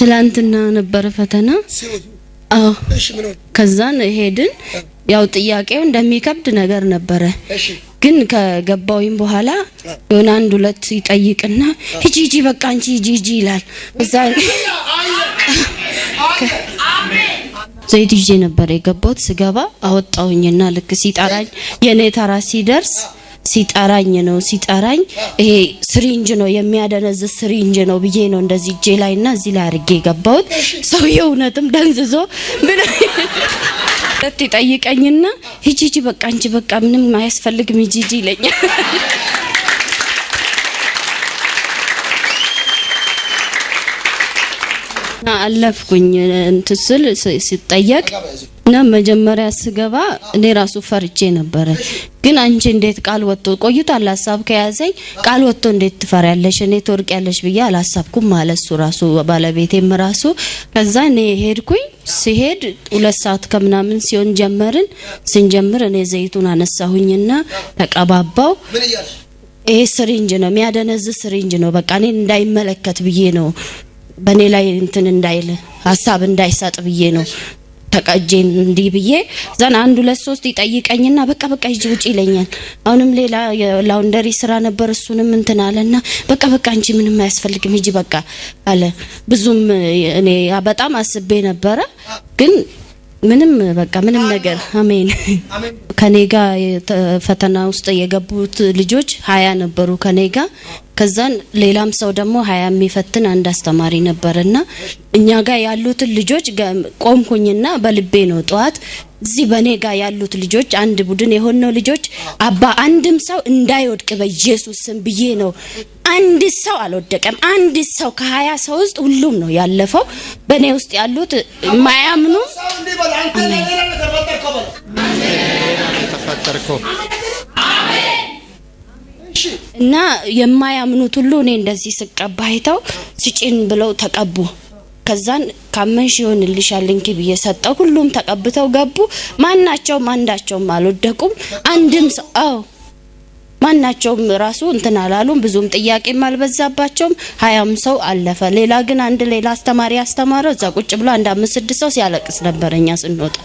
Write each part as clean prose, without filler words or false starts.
ትላንትና ነበር ፈተና አዎ ከዛን ሄድን ያው ጥያቄው እንደሚከብድ ነገር ነበር ግን ከገባውኝ በኋላ የሆነ አንድ ሁለት ይጠይቅና ሂጂ በቃ አንቺ ሂጂ ይላል እዛ ዘይት ይዤ ነበር የገባሁት ስገባ አወጣውኝና ልክ ሲጣራኝ የኔ ተራ ሲደርስ ሲጣራኝ ይሄ ስሪንጅ ነው የሚያደነዝ ስሪንጅ ነው ብዬ ነው እንደዚህ እጄ ላይና እዚህ ላይ አርጌ ገባሁት ሰውየው እውነትም ደንዝዞ ምን ይጠይቀኝና ሂጂ በቃ አንቺ በቃ ምንም አያስፈልግም ሂጂ ይለኛል አለፍኩኝ እንትስል ሲጠየቅ እና መጀመሪያ ስገባ እኔ ራሱ ፈርቼ ነበር ግን አንቺ እንዴት ቃል ወጥቶ ቆይቷል ሐሳብ ከያዘኝ ቃል ወጥቶ እንዴት ትፈሪያለሽ እኔ ትወርቂያለሽ ብዬ አላሳብኩም ማለት ራሱ ባለቤቴም ራሱ ከዛ እኔ ሄድኩኝ ሲሄድ 2 ሰዓት ከምናምን ሲሆን ስንጀምር እኔ ዘይቱን አነሳሁኝና ተቀባባው ይሄ ስሪንጅ ነው የሚያደነዝ ስሪንጅ ነው በቃ እኔ እንዳይመለከት ብዬ ነው በኔ ላይ እንትን እንዳይል ሐሳብ እንዳይሳጥ ብዬ ነው ተቀጀን እንዲ ብዬ ዘን 1 2 3 ይጠይቀኝና በቃ ሂጂ ውጪ ይለኛል አሁንም ሌላ ላውንደሪ ስራ ነበር እሱንም እንትን አለና በቃ አንቺ ምንም አያስፈልግም ሂጂ በቃ አለ ብዙም እኔ በጣም አስቤ ነበር ግን ምንም ነገር አሜን ከኔጋ ፈተና ውስጥ የገቡት ልጆች 20 ነበሩ ከኔጋ ከዛን ሌላም ሰው ደግሞ 20 የሚፈትን አንድ አስተማሪ ነበርና እኛ ጋር ያሉት ልጆች ቆምኩኝና በልቤ ነው ጧት እዚህ በኔጋ ያሉት ልጆች አንድ ቡድን የሆነው ልጆች አባ አንድም ሰው እንዳይወድቅ በኢየሱስ ስም ብዬ ነው አንድ ሰው አልወደቀም አንድ ሰው ከ20 ሰው ውስጥ ሁሉም ነው ያለፈው በኔ ውስጥ ያሉት ማያምኑ እና የማያምኑት ሁሉ እኔ እንደዚህ ስቀባይተው ሲጭን ብለው ተቀቡ ከዛን ካመንሽ ይሆንልሻል እንኪ በየሰጠው ሁሉም ተቀብተው ገቡ ማናቸውም አንዳቸውም አልወደቁም አንድም ሰው ማናቸውም ራሱ እንትን አላሉም ብዙም ጥያቄም አልበዛባቸውም 20 ሰው አለፈ ሌላ ግን አንድ ሌላ አስተማሪ አስተማረው እዛ ቁጭ ብሎ አንድ 5-6 ሰው ሲያለቅስ ነበርኛ ስንወጣ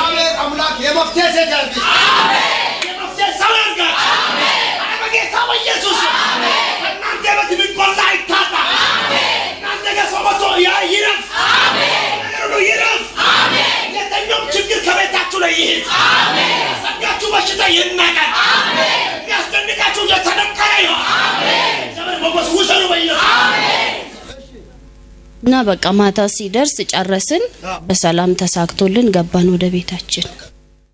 አሜን አምላክ የመፍትሄ ሴት ያርግ አሜን የመፍትሄ ሰው ያርግ አሜን በጌታ በኢየሱስ አሜን እናንተ በትቢቆላ ይታጣ አሜን እናንተ ገሰመቶ ይረፍ አሜን ይረፍ አሜን የተኛው ችግር ከቤታችሁ ላይ ይሄድ አሜን ሰጋችሁ በሽታ ይናቀል አሜን ያስደንቃችሁ የተነቀለ ይሁን አሜን ዘመን በጎስ ውሰሩ በኢየሱስ አሜን እና በቃ ማታ ሲደርስ ጨረስን በሰላም ተሳክቶልን ገባን ወደ ቤታችን